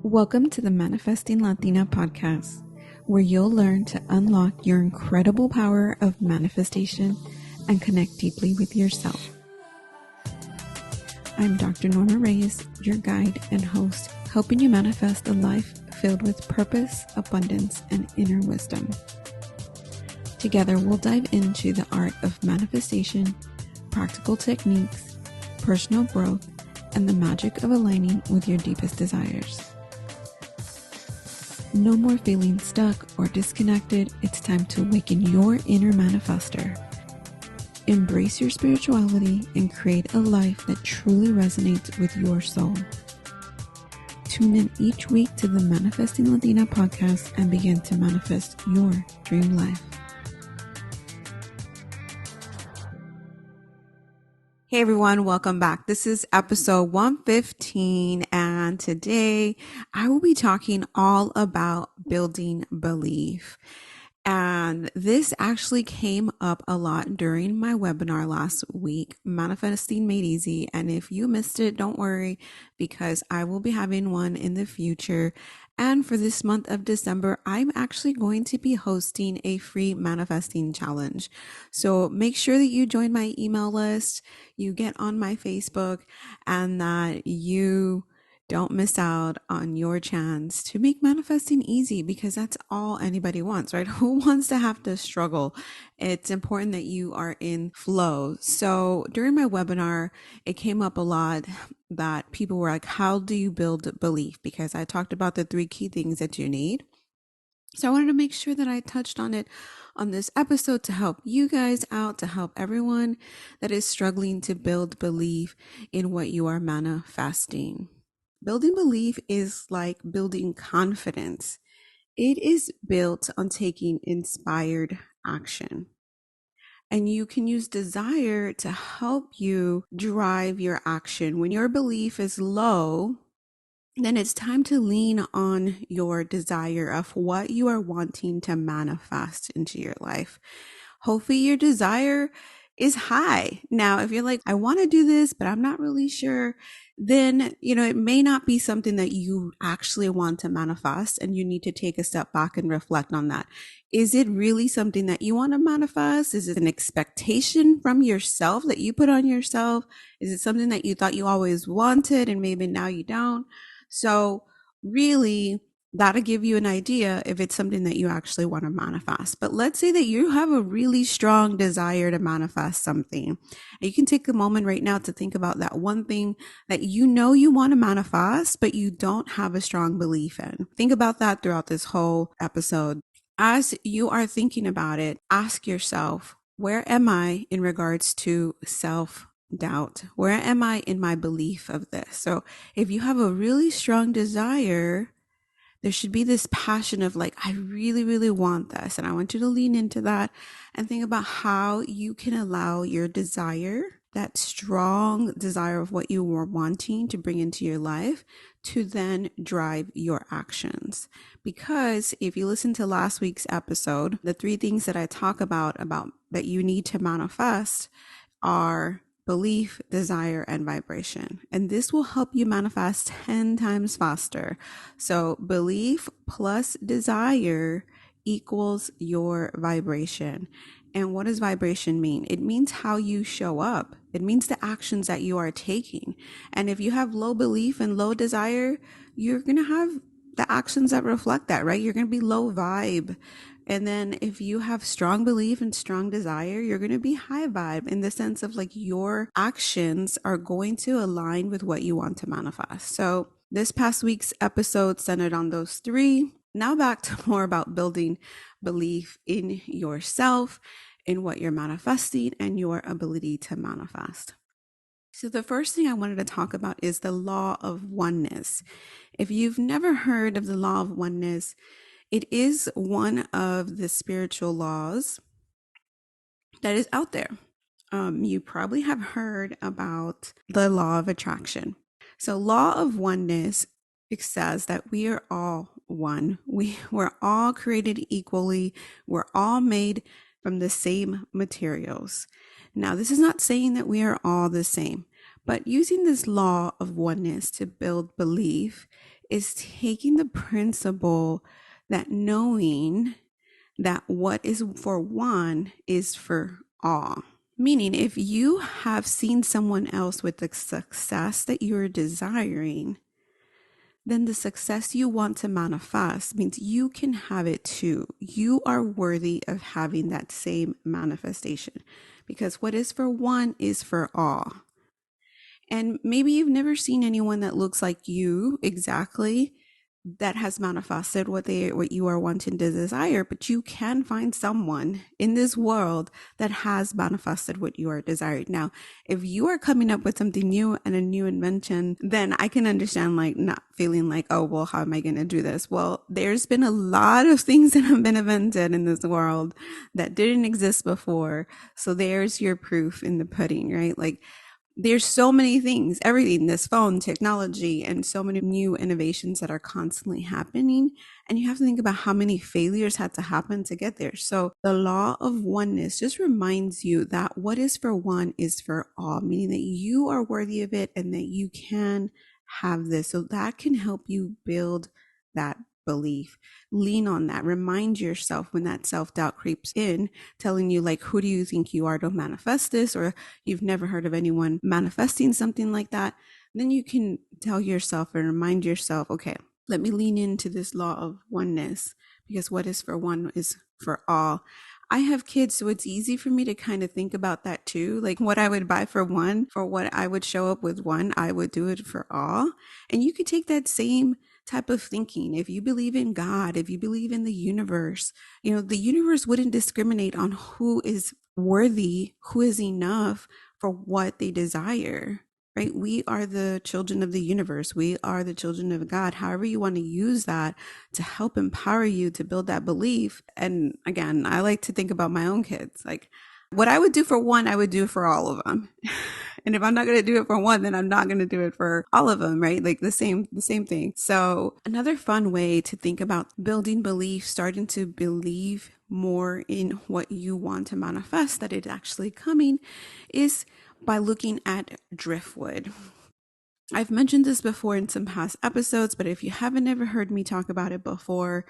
Welcome to the Manifesting Latina podcast, where you'll learn to unlock your incredible power of manifestation and connect deeply with yourself. I'm Dr. Norma Reyes, your guide and host, helping you manifest a life filled with purpose, abundance, and inner wisdom. Together, we'll dive into the art of manifestation, practical techniques, personal growth, and the magic of aligning with your deepest desires. No more feeling stuck or disconnected. It's time to awaken your inner manifester. Embrace your spirituality and create a life that truly resonates with your soul. Tune in each week to the Manifesting Latina podcast and begin to manifest your dream life. Hey everyone, welcome back. This is episode 115, and today I will be talking all about building belief. And this actually came up a lot during my webinar last week, Manifesting Made Easy. And if you missed it, don't worry, because I will be having one in the future. And for this month of December, I'm actually going to be hosting a free manifesting challenge. So make sure that you join my email list, you get on my Facebook, and that you don't miss out on your chance to make manifesting easy, because that's all anybody wants, right? Who wants to have to struggle? It's important that you are in flow. So during my webinar, it came up a lot that people were like, how do you build belief? Because I talked about the 3 key things that you need. So I wanted to make sure that I touched on it on this episode to help you guys out, to help everyone that is struggling to build belief in what you are manifesting. Building belief is like building confidence. It is built on taking inspired action. And you can use desire to help you drive your action. When your belief is low, then it's time to lean on your desire of what you are wanting to manifest into your life. Hopefully your desire is high. Now, if you're like, I want to do this, but I'm not really sure, then, it may not be something that you actually want to manifest, and you need to take a step back and reflect on that. Is it really something that you want to manifest? Is it an expectation from yourself that you put on yourself? Is it something that you thought you always wanted and maybe now you don't? So really, that'll give you an idea if it's something that you actually want to manifest. But let's say that you have a really strong desire to manifest something. And you can take a moment right now to think about that one thing that you know you want to manifest, but you don't have a strong belief in. Think about that throughout this whole episode. As you are thinking about it, ask yourself, where am I in regards to self-doubt? Where am I in my belief of this? So if you have a really strong desire, there should be this passion of like, I really, really want this. And I want you to lean into that and think about how you can allow your desire, that strong desire of what you were wanting to bring into your life, to then drive your actions. Because if you listen to last week's episode, the 3 things that I talk about that you need to manifest are belief, desire, and vibration. And this will help you manifest 10 times faster. So belief plus desire equals your vibration. And what does vibration mean? It means how you show up. It means the actions that you are taking. And if you have low belief and low desire, you're going to have the actions that reflect that, right? You're going to be low vibe. And then if you have strong belief and strong desire, you're going to be high vibe, in the sense of like your actions are going to align with what you want to manifest. So this past week's episode centered on those 3. Now back to more about building belief in yourself, in what you're manifesting, and your ability to manifest. So the first thing I wanted to talk about is the law of oneness. If you've never heard of the law of oneness, it is one of the spiritual laws that is out there. You probably have heard about the law of attraction. So law of oneness, it says that we are all one. We're all created equally. We're all made from the same materials. Now, this is not saying that we are all the same, But using this law of oneness to build belief is taking the principle that knowing that what is for one is for all. Meaning, if you have seen someone else with the success that you're desiring, then the success you want to manifest means you can have it too. You are worthy of having that same manifestation because what is for one is for all. And maybe you've never seen anyone that looks like you exactly that has manifested what you are wanting to desire, but you can find someone in this world that has manifested what you are desiring. Now, if you are coming up with something new and a new invention, then I can understand like not feeling like, oh, well, how am I going to do this? Well, there's been a lot of things that have been invented in this world that didn't exist before. So there's your proof in the pudding, right? Like there's so many things, everything, this phone technology, and so many new innovations that are constantly happening. And you have to think about how many failures had to happen to get there. So the law of oneness just reminds you that what is for one is for all, meaning that you are worthy of it and that you can have this. So that can help you build that belief. Lean on that. Remind yourself when that self-doubt creeps in, telling you like, who do you think you are to manifest this? Or you've never heard of anyone manifesting something like that. Then you can tell yourself and remind yourself, okay, let me lean into this law of oneness because what is for one is for all. I have kids, so it's easy for me to kind of think about that too. Like what I would buy for one, for what I would show up with one, I would do it for all. And you could take that same type of thinking. If you believe in God, if you believe in the universe, the universe wouldn't discriminate on who is worthy, who is enough for what they desire, right? We are the children of the universe. We are the children of God. However you want to use that to help empower you to build that belief. And again, I like to think about my own kids. Like what I would do for one, I would do for all of them. And if I'm not going to do it for one, then I'm not going to do it for all of them, right? Like the same thing. So another fun way to think about building belief, starting to believe more in what you want to manifest, that it's actually coming, is by looking at driftwood. I've mentioned this before in some past episodes, but if you haven't ever heard me talk about it before,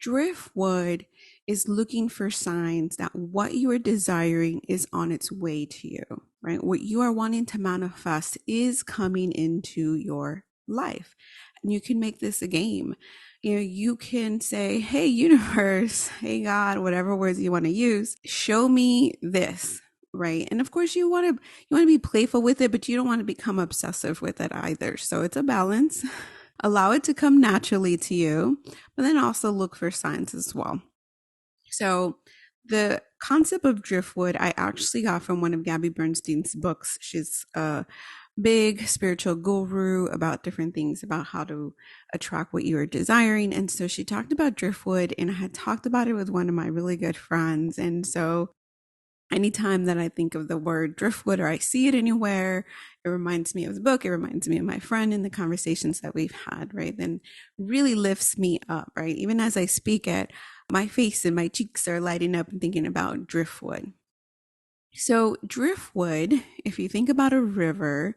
driftwood is looking for signs that what you are desiring is on its way to you, right? What you are wanting to manifest is coming into your life. And you can make this a game. You can say, hey, universe, hey, God, whatever words you want to use, show me this. Right. And of course you want to be playful with it, but you don't want to become obsessive with it either. So it's a balance. Allow it to come naturally to you, but then also look for signs as well. So the concept of driftwood, I actually got from one of Gabby Bernstein's books. She's a big spiritual guru about different things about how to attract what you are desiring. And so she talked about driftwood, and I had talked about it with one of my really good friends. And so anytime that I think of the word driftwood or I see it anywhere, it reminds me of the book. It reminds me of my friend and the conversations that we've had, right? Then really lifts me up, right? Even as I speak it, my face and my cheeks are lighting up and thinking about driftwood. So driftwood, if you think about a river,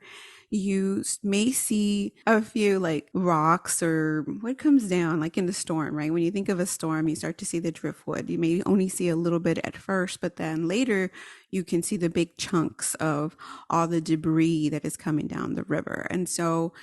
you may see a few like rocks or what comes down like in the storm, right? When you think of a storm, you start to see the driftwood. You may only see a little bit at first, but then later you can see the big chunks of all the debris that is coming down the river. And so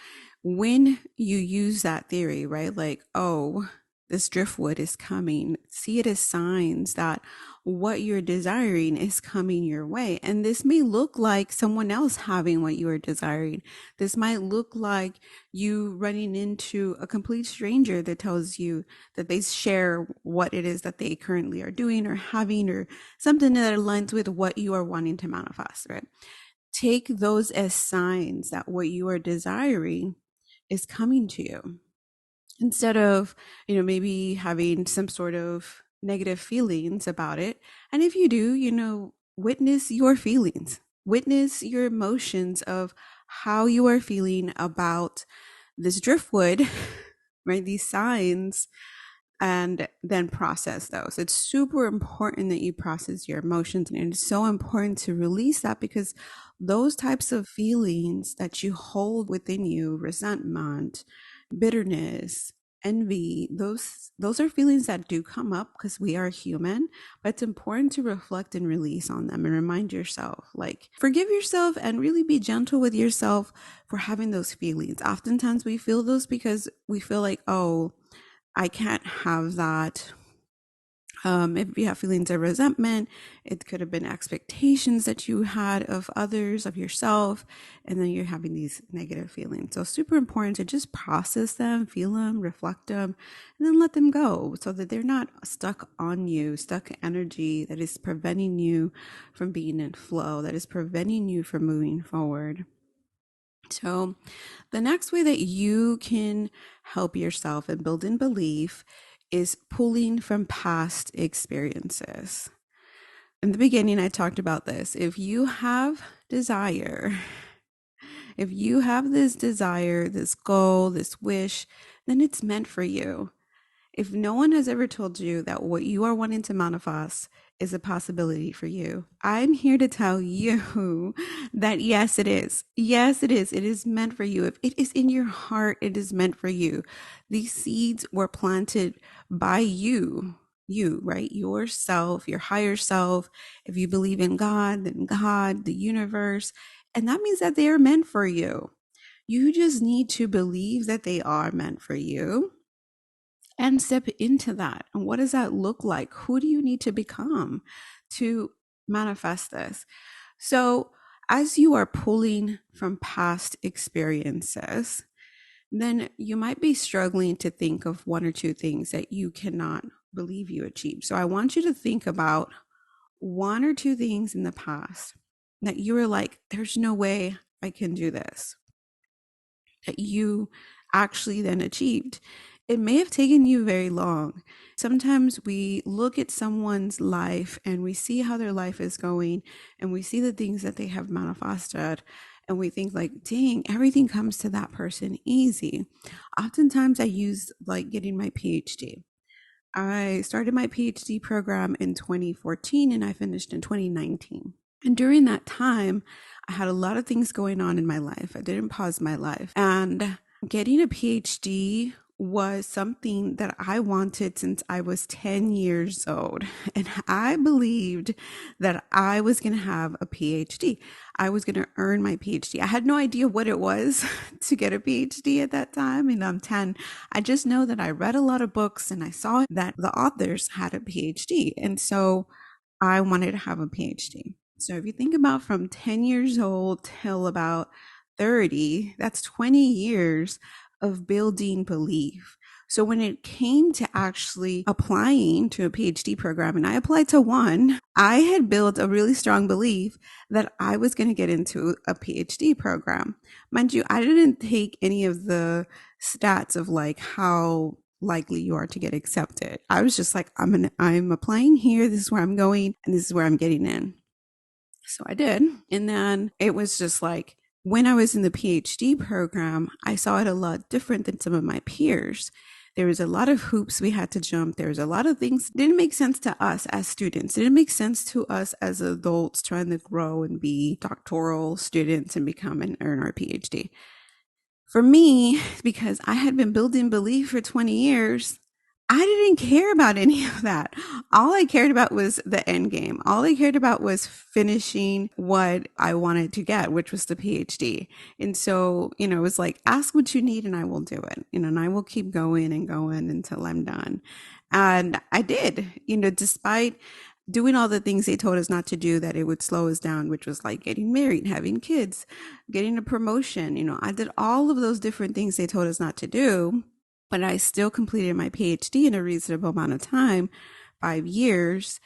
when you use that theory, right? Like, oh, this driftwood is coming, see it as signs that what you're desiring is coming your way. And this may look like someone else having what you are desiring. This might look like you running into a complete stranger that tells you that they share what it is that they currently are doing or having, or something that aligns with what you are wanting to manifest, right? Take those as signs that what you are desiring is coming to you, instead of maybe having some sort of negative feelings about it. And if you do, witness your feelings, witness your emotions of how you are feeling about this driftwood, right? These signs and then process those. It's super important that you process your emotions, and it's so important to release that, because those types of feelings that you hold within you, resentment, bitterness, envy, those are feelings that do come up because we are human, but it's important to reflect and release on them and remind yourself, like, forgive yourself and really be gentle with yourself for having those feelings. Oftentimes we feel those because we feel like, oh, I can't have that. If you have feelings of resentment, it could have been expectations that you had of others, of yourself, and then you're having these negative feelings. So, super important to just process them, feel them, reflect them, and then let them go so that they're not stuck on you, stuck energy that is preventing you from being in flow, that is preventing you from moving forward. So, the next way that you can help yourself and build in belief is pulling from past experiences. In the beginning, I talked about this. If you have desire, if you have this desire, this goal, this wish, then it's meant for you. If no one has ever told you that what you are wanting to manifest is a possibility for you, I'm here to tell you that yes, it is. Yes, it is. It is meant for you. If it is in your heart, it is meant for you. These seeds were planted by you, right? Yourself, your higher self. If you believe in God, then God, the universe. And that means that they are meant for you. You just need to believe that they are meant for you and step into that. And what does that look like? Who do you need to become to manifest this? So, as you are pulling from past experiences, then you might be struggling to think of one or two things that you cannot believe you achieved. So, I want you to think about one or two things in the past that you were like, there's no way I can do this, that you actually then achieved. It may have taken you very long. Sometimes we look at someone's life and we see how their life is going, and we see the things that they have manifested, and we think like, dang, everything comes to that person easy. Oftentimes I use like getting my PhD. I started my PhD program in 2014 and I finished in 2019. And during that time, I had a lot of things going on in my life. I didn't pause my life. And getting a PhD was something that I wanted since I was 10 years old. And I believed that I was going to have a PhD. I was going to earn my PhD. I had no idea what it was to get a PhD at that time. And I'm 10. I just know that I read a lot of books and I saw that the authors had a PhD. And so I wanted to have a PhD. So if you think about from 10 years old till about 30, that's 20 years of building belief. So when it came to actually applying to a PhD program, and I applied to one, I had built a really strong belief that I was going to get into a PhD program. Mind you, I didn't take any of the stats of like how likely you are to get accepted. I was just like, I'm applying here. This is where I'm going, and this is where I'm getting in. So I did. And then it was just like, when I was in the PhD program, I saw it a lot different than some of my peers. There was a lot of hoops we had to jump. There was a lot of things that didn't make sense to us as students. It didn't make sense to us as adults trying to grow and be doctoral students and become and earn our PhD. For me, because I had been building belief for 20 years, I didn't care about any of that. All I cared about was the end game. All I cared about was finishing what I wanted to get, which was the PhD. And so, it was like, ask what you need and I will do it, and I will keep going and going until I'm done. And I did, despite doing all the things they told us not to do, that it would slow us down, which was like getting married, having kids, getting a promotion. I did all of those different things they told us not to do, but I still completed my PhD in a reasonable amount of time, 5 years.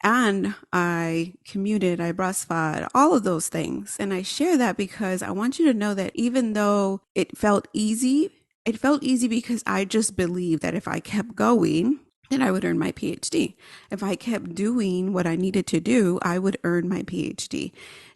And I commuted, I breastfed, all of those things. And I share that because I want you to know that even though it felt easy because I just believed that if I kept going, then I would earn my PhD. If I kept doing what I needed to do, I would earn my PhD.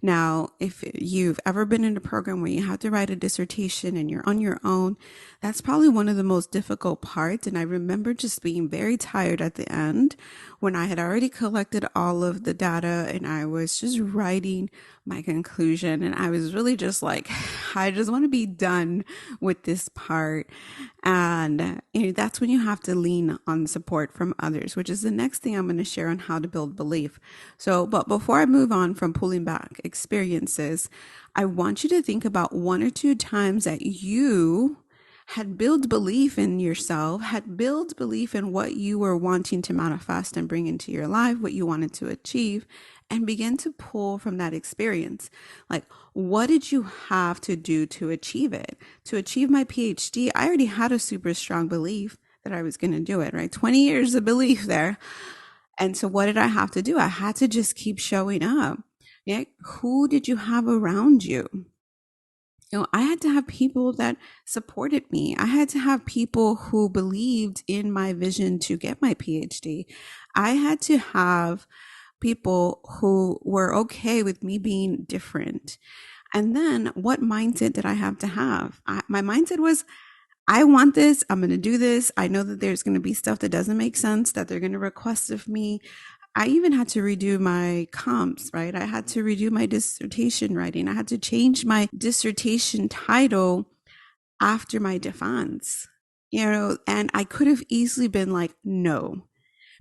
Now, if you've ever been in a program where you have to write a dissertation and you're on your own, that's probably one of the most difficult parts. And I remember just being very tired at the end when I had already collected all of the data and I was just writing my conclusion. And I was really just like, I just want to be done with this part. And that's when you have to lean on support from others, which is the next thing I'm going to share on how to build belief. So, but before I move on from pulling back experiences, I want you to think about one or two times that you had built belief in yourself, had built belief in what you were wanting to manifest and bring into your life, what you wanted to achieve, and begin to pull from that experience. Like, what did you have to do to achieve it? To achieve my PhD, I already had a super strong belief that I was going to do it, right? 20 years of belief there. And so what did I have to do? I had to just keep showing up. Yeah. Who did you have around you? I had to have people that supported me. I had to have people who believed in my vision to get my PhD. I had to have people who were okay with me being different. And then what mindset did I have to have? My mindset was, I want this. I'm going to do this. I know that there's going to be stuff that doesn't make sense that they're going to request of me. I even had to redo my comps, right? I had to redo my dissertation writing. I had to change my dissertation title after my defense, and I could have easily been like, no,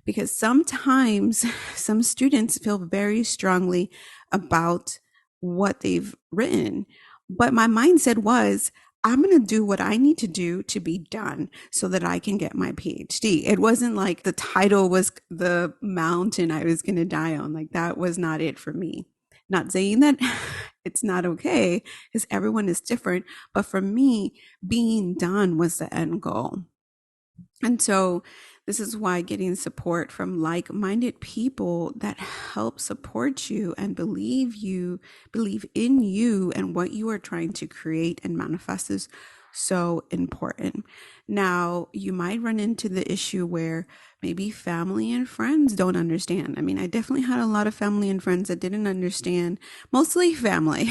because sometimes some students feel very strongly about what they've written. But my mindset was, I'm going to do what I need to do to be done so that I can get my PhD. It wasn't like the title was the mountain I was going to die on. Like, that was not it for me. Not saying that it's not okay, because everyone is different. But for me, being done was the end goal. And so this is why getting support from like-minded people that help support you and believe in you and what you are trying to create and manifest is so important. Now, you might run into the issue where maybe family and friends don't understand. I mean, I definitely had a lot of family and friends that didn't understand, mostly family.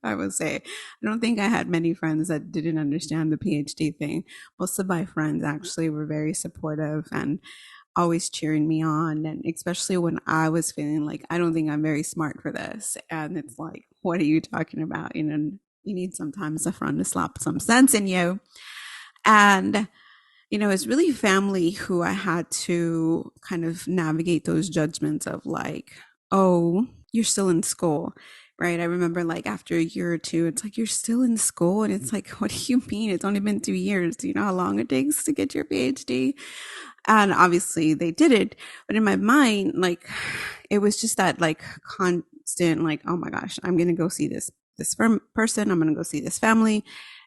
I would say. I don't think I had many friends that didn't understand the PhD thing. Most of my friends actually were very supportive and always cheering me on. And especially when I was feeling like, I don't think I'm very smart for this. And it's like, what are you talking about? You need sometimes a friend to slap some sense in you. And it's really family who I had to kind of navigate those judgments of like, oh, you're still in school, right? I remember like after a year or two, it's like, you're still in school. And it's like, what do you mean? It's only been 2 years. Do you know how long it takes to get your PhD? And obviously they did it. But in my mind, like, it was just that like constant, like, oh my gosh, I'm going to go see this person. I'm going to go see this family.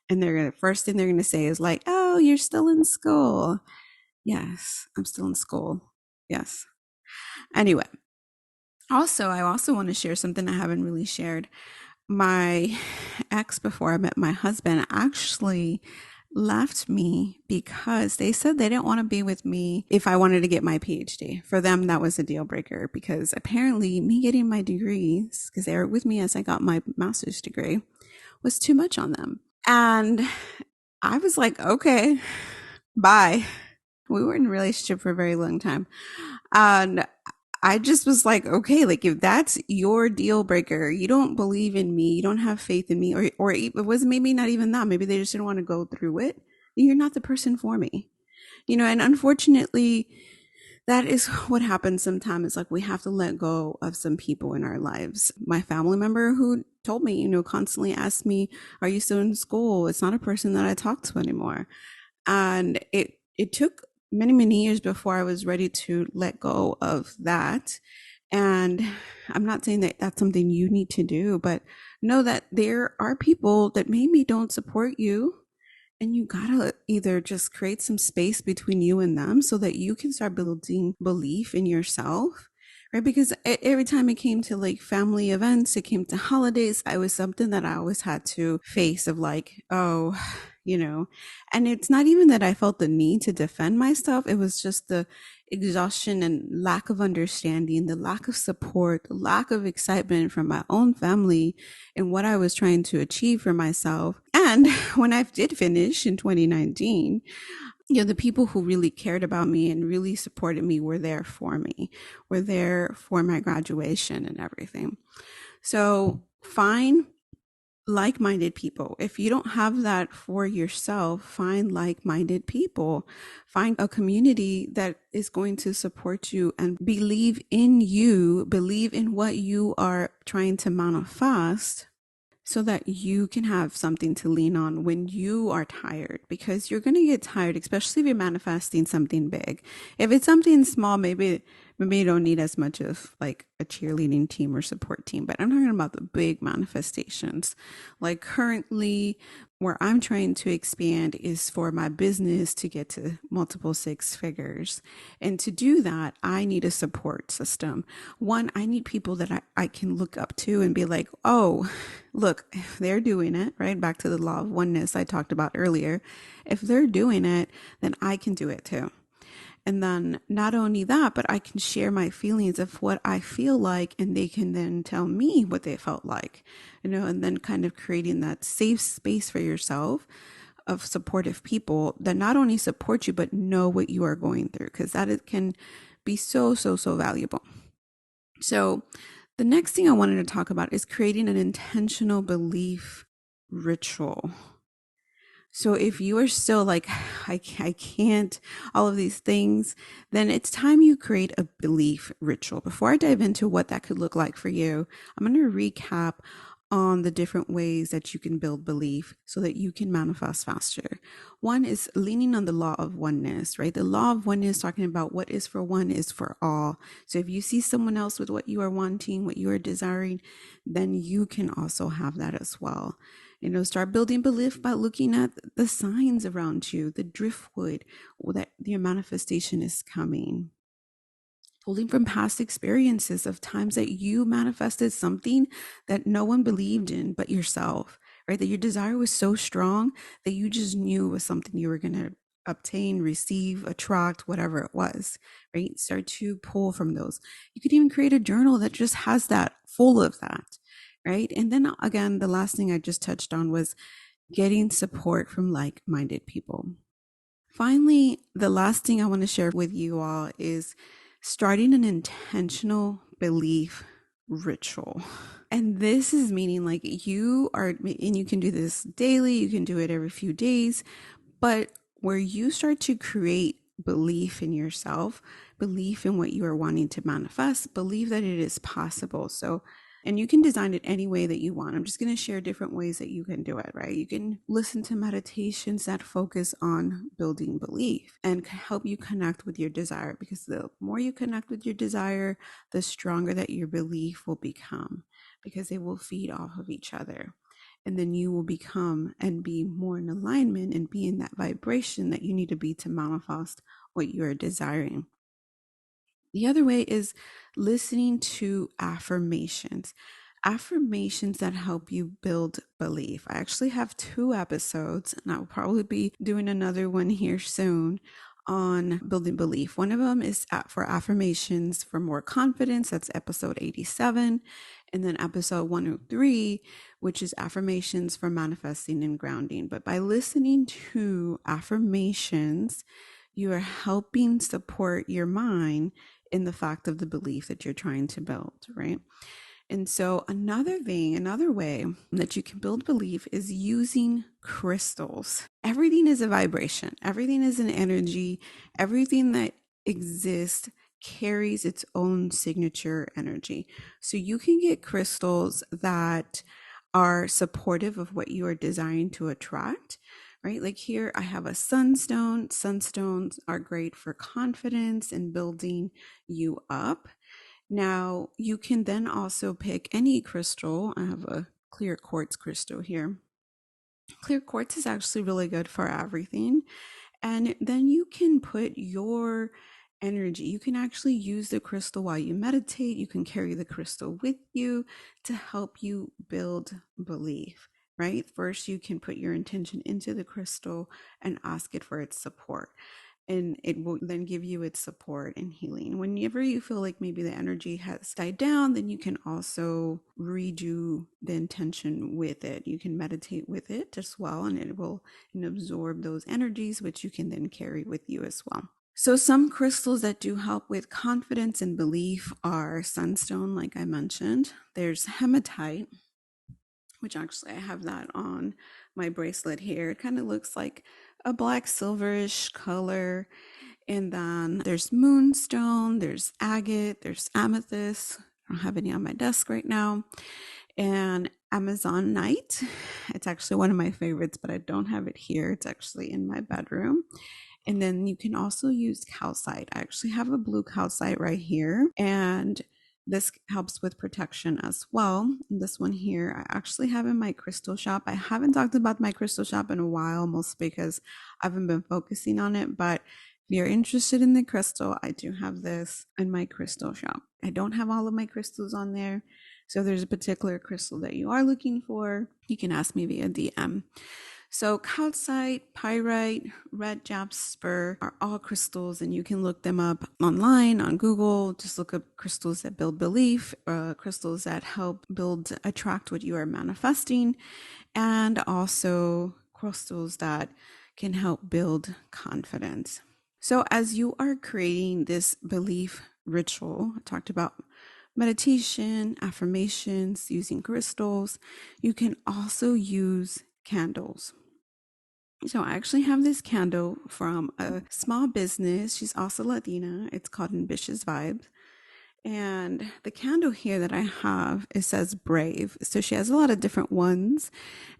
And first thing they're going to say is like, oh, you're still in school. Yes, I'm still in school. Yes. Anyway, I also want to share something I haven't really shared. My ex, before I met my husband, actually left me because they said they didn't want to be with me if I wanted to get my PhD. For them, that was a deal breaker because apparently me getting my degrees, because they were with me as I got my master's degree, was too much on them. And I was like, okay, bye. We were in a relationship for a very long time. And I just was like, okay, like if that's your deal breaker, you don't believe in me, you don't have faith in me, or it was maybe not even that. Maybe they just didn't want to go through it. You're not the person for me. And unfortunately, that is what happens sometimes. Like we have to let go of some people in our lives. My family member who told me, constantly asked me, are you still in school? It's not a person that I talk to anymore. And it took many, many years before I was ready to let go of that. And I'm not saying that that's something you need to do, but know that there are people that maybe don't support you. And you gotta either just create some space between you and them so that you can start building belief in yourself, right? Because every time it came to like family events, it came to holidays, I was something that I always had to face of like, oh, you know? And it's not even that I felt the need to defend myself, it was just the exhaustion and lack of understanding, the lack of support, the lack of excitement from my own family and what I was trying to achieve for myself. And when I did finish in 2019, the people who really cared about me and really supported me were there for me, were there for my graduation and everything. So find like-minded people. If you don't have that for yourself, find like-minded people. Find a community that is going to support you and believe in you, believe in what you are trying to manifest, so that you can have something to lean on when you are tired, because you're going to get tired, especially if you're manifesting something big. If it's something small, maybe you don't need as much of like a cheerleading team or support team, but I'm talking about the big manifestations. Like currently where I'm trying to expand is for my business to get to multiple six figures. And to do that, I need a support system. One, I need people that I can look up to and be like, oh, look, if they're doing it, right? Back to the law of oneness I talked about earlier. If they're doing it, then I can do it too. And then not only that, but I can share my feelings of what I feel like, and they can then tell me what they felt like, and then kind of creating that safe space for yourself of supportive people that not only support you, but know what you are going through, because that it can be so, so, so valuable. So the next thing I wanted to talk about is creating an intentional belief ritual. So if you are still like, I can't, all of these things, then it's time you create a belief ritual. Before I dive into what that could look like for you, I'm going to recap on the different ways that you can build belief so that you can manifest faster. One is leaning on the law of oneness, right? The law of oneness talking about what is for one is for all. So if you see someone else with what you are wanting, what you are desiring, then you can also have that as well. Start building belief by looking at the signs around you, the driftwood, that your manifestation is coming. Pulling from past experiences of times that you manifested something that no one believed in but yourself, right? That your desire was so strong that you just knew it was something you were going to obtain, receive, attract, whatever it was, right? Start to pull from those. You could even create a journal that just has that, full of that, right? And then again, the last thing I just touched on was getting support from like-minded people. Finally, the last thing I want to share with you all is starting an intentional belief ritual. And this is meaning like you are, and you can do this daily, you can do it every few days, but where you start to create belief in yourself, belief in what you are wanting to manifest, believe that it is possible. So, and you can design it any way that you want. I'm just going to share different ways that you can do it, right? You can listen to meditations that focus on building belief and help you connect with your desire, because the more you connect with your desire, the stronger that your belief will become, because they will feed off of each other. And then you will become and be more in alignment and be in that vibration that you need to be to manifest what you are desiring. The other way is listening to affirmations. Affirmations that help you build belief. I actually have 2 episodes, and I'll probably be doing another one here soon on building belief. One of them is for affirmations for more confidence. That's episode 87. And then episode 103, which is affirmations for manifesting and grounding. But by listening to affirmations, you are helping support your mind in the fact of the belief that you're trying to build, right? And so another way that you can build belief is using crystals. Everything is a vibration. Everything is an energy. Everything that exists carries its own signature energy. So you can get crystals that are supportive of what you are desiring to attract, right? Like here I have a sunstone. Sunstones are great for confidence and building you up. Now, you can then also pick any crystal. I have a clear quartz crystal here. Clear quartz is actually really good for everything. And then you can put your energy. You can actually use the crystal while you meditate. You can carry the crystal with you to help you build belief. right? First, you can put your intention into the crystal and ask it for its support. And it will then give you its support and healing. Whenever you feel like maybe the energy has died down, then you can also redo the intention with it. You can meditate with it as well, and it will absorb those energies, which you can then carry with you as well. So, some crystals that do help with confidence and belief are sunstone, like I mentioned. There's hematite, which actually I have that on my bracelet here. It kind of looks like a black silverish color. And then there's moonstone, there's agate, there's amethyst. I don't have any on my desk right now. And Amazonite. It's actually one of my favorites, but I don't have it here. It's actually in my bedroom. And then you can also use calcite. I actually have a blue calcite right here. And this helps with protection as well. This one here, I actually have in my crystal shop. I haven't talked about my crystal shop in a while, mostly because I haven't been focusing on it. But if you're interested in the crystal, I do have this in my crystal shop. I don't have all of my crystals on there. So if there's a particular crystal that you are looking for, you can ask me via DM. So calcite, pyrite, red jasper are all crystals, and you can look them up online on Google. Just look up crystals that build belief, crystals that help attract what you are manifesting, and also crystals that can help build confidence. So as you are creating this belief ritual, I talked about meditation, affirmations, using crystals. You can also use candles. So I actually have this candle from a small business. She's also Latina. It's called Ambitious Vibes. And the candle here that I have, it says brave. So she has a lot of different ones.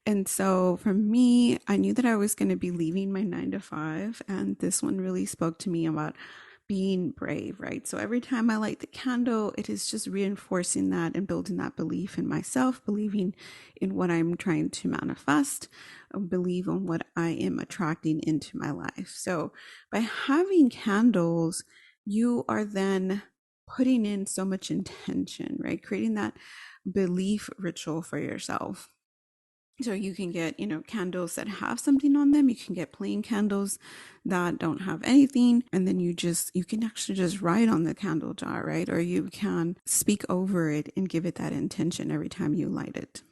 And so for me, I knew that I was going to be leaving my 9 to 5. And this one really spoke to me about being brave, right? So every time I light the candle, it is just reinforcing that and building that belief in myself, believing in what I'm trying to manifest, believe in what I am attracting into my life. So by having candles, you are then putting in so much intention, right? Creating that belief ritual for yourself. So you can get, candles that have something on them. You can get plain candles that don't have anything. And then you can actually just write on the candle jar, right? Or you can speak over it and give it that intention every time you light it.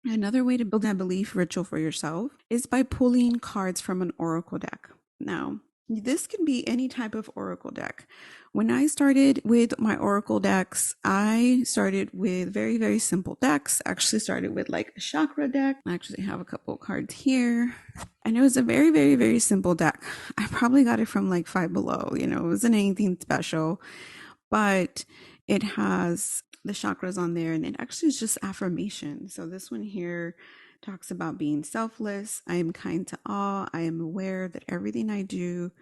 Another way to build that belief ritual for yourself is by pulling cards from an oracle deck. Now, this can be any type of oracle deck. When I started with my oracle decks, I started with very, very simple decks. I actually started with like a chakra deck. I actually have a couple of cards here. And it was a very, very, very simple deck. I probably got it from like Five Below. It wasn't anything special, but it has the chakras on there, and it actually is just affirmation. So this one here talks about being selfless. I am kind to all. I am aware that everything I do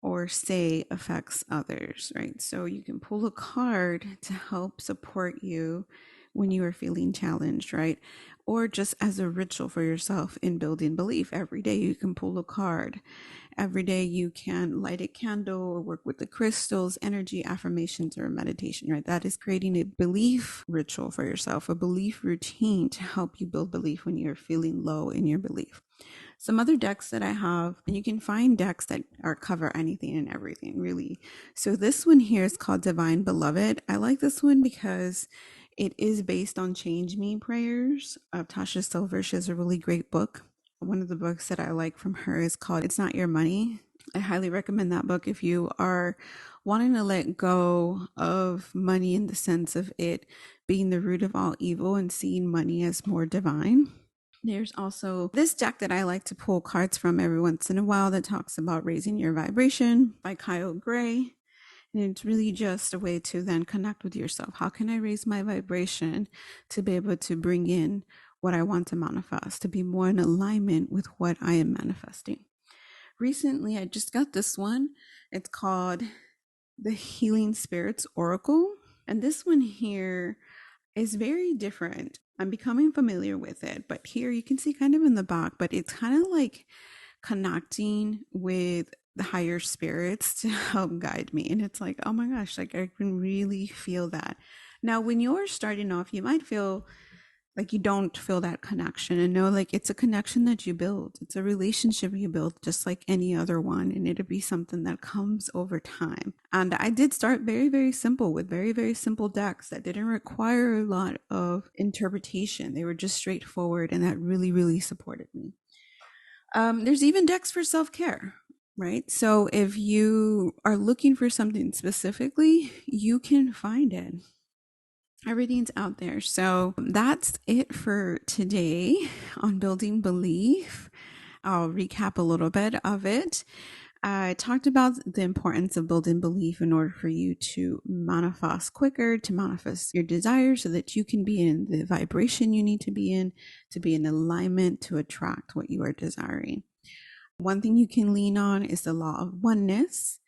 or say affects others, right? So you can pull a card to help support you when you are feeling challenged, right? Or just as a ritual for yourself in building belief. Every day you can pull a card. Every day you can light a candle or work with the crystals, energy, affirmations, or meditation, right? That is creating a belief ritual for yourself, a belief routine to help you build belief when you're feeling low in your belief. Some other decks that I have, and you can find decks that cover anything and everything, really. So this one here is called Divine Beloved. I like this one because it is based on Change Me prayers of Tasha Silver. She has a really great book. One of the books that I like from her is called It's Not Your Money. I highly recommend that book if you are wanting to let go of money in the sense of it being the root of all evil and seeing money as more divine. There's also this deck that I like to pull cards from every once in a while that talks about raising your vibration by Kyle Gray. And it's really just a way to then connect with yourself. How can I raise my vibration to be able to bring in what I want to manifest, to be more in alignment with what I am manifesting? Recently, I just got this one. It's called the Healing Spirits Oracle. And this one here is very different. I'm becoming familiar with it, but here you can see kind of in the back, but it's kind of like connecting with the higher spirits to help guide me. And it's like, oh my gosh, like I can really feel that. Now, when you're starting off, you might feel Like you don't feel that connection, and know like it's a connection that you build. It's a relationship you build just like any other one, and it'll be something that comes over time. And I did start very, very simple with very, very simple decks that didn't require a lot of interpretation. They were just straightforward, and that really, really supported me. There's even decks for self-care, right? So if you are looking for something specifically, you can find it. Everything's out there. So that's it for today on building belief. I'll recap a little bit of it. I talked about the importance of building belief in order for you to manifest quicker, to manifest your desires so that you can be in the vibration you need to be in alignment to attract what you are desiring. One thing you can lean on is the law of oneness.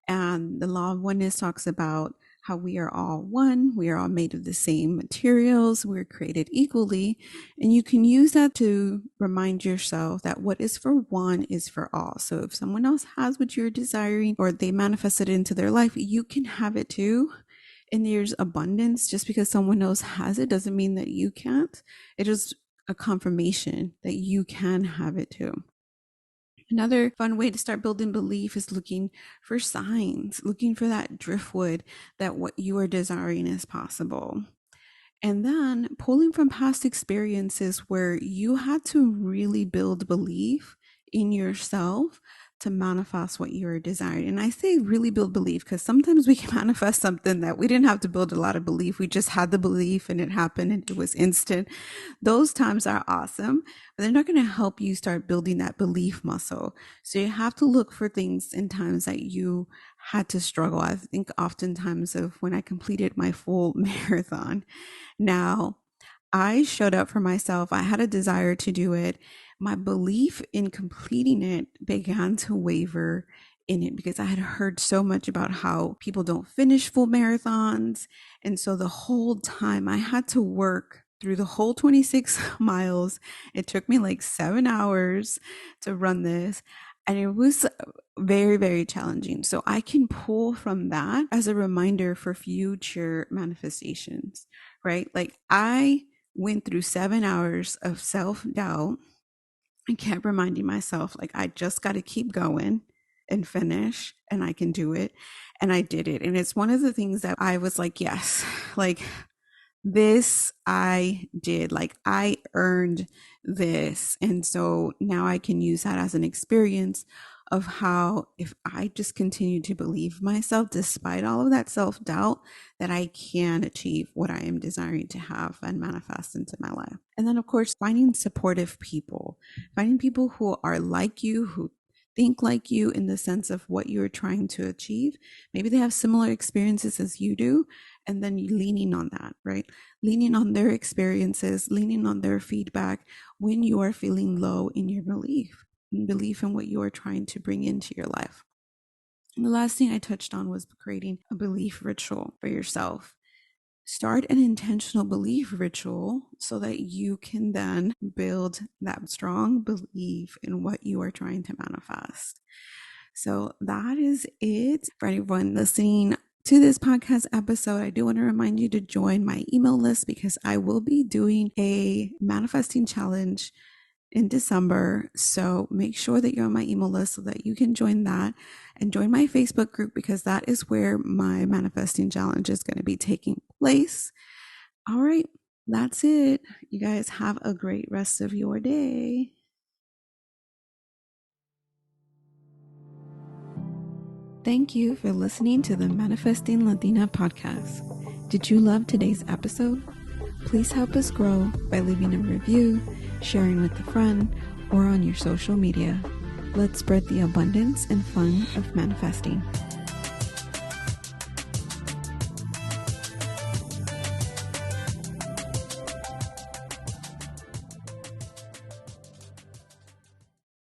And the law of oneness talks about how we are all one. We are all made of the same materials. We're created equally. And you can use that to remind yourself that what is for one is for all. So if someone else has what you're desiring or they manifest it into their life, you can have it too. And there's abundance. Just because someone else has it doesn't mean that you can't. It is a confirmation that you can have it too. Another fun way to start building belief is looking for signs, looking for that driftwood that what you are desiring is possible. And then pulling from past experiences where you had to really build belief in yourself to manifest what you are desiring. And I say really build belief because sometimes we can manifest something that we didn't have to build a lot of belief. We just had the belief and it happened and it was instant. Those times are awesome, but they're not going to help you start building that belief muscle. So you have to look for things in times that you had to struggle. I think oftentimes of when I completed my full marathon. Now, I showed up for myself. I had a desire to do it. My belief in completing it began to waver in it because I had heard so much about how people don't finish full marathons. And so the whole time I had to work through the whole 26 miles. It took me like 7 hours to run this. And it was very, very challenging. So I can pull from that as a reminder for future manifestations, right? Like I went through 7 hours of self-doubt and kept reminding myself, like, I just got to keep going and finish and I can do it. And I did it. And it's one of the things that I was like, yes, like this I did, like I earned this. And so now I can use that as an experience of how if I just continue to believe myself, despite all of that self-doubt, that I can achieve what I am desiring to have and manifest into my life. And then of course, finding supportive people, finding people who are like you, who think like you in the sense of what you're trying to achieve. Maybe they have similar experiences as you do. And then leaning on that, right? Leaning on their experiences, leaning on their feedback when you are feeling low in your belief in what you are trying to bring into your life. And the last thing I touched on was creating a belief ritual for yourself. Start an intentional belief ritual so that you can then build that strong belief in what you are trying to manifest. So that is it for anyone listening to this podcast episode. I do want to remind you to join my email list because I will be doing a manifesting challenge in December. So make sure that you're on my email list so that you can join that and join my Facebook group because that is where my manifesting challenge is going to be taking place. All right, that's it. You guys have a great rest of your day. Thank you for listening to the Manifesting Latina podcast. Did you love today's episode? Please help us grow by leaving a review, sharing with a friend, or on your social media. Let's spread the abundance and fun of manifesting.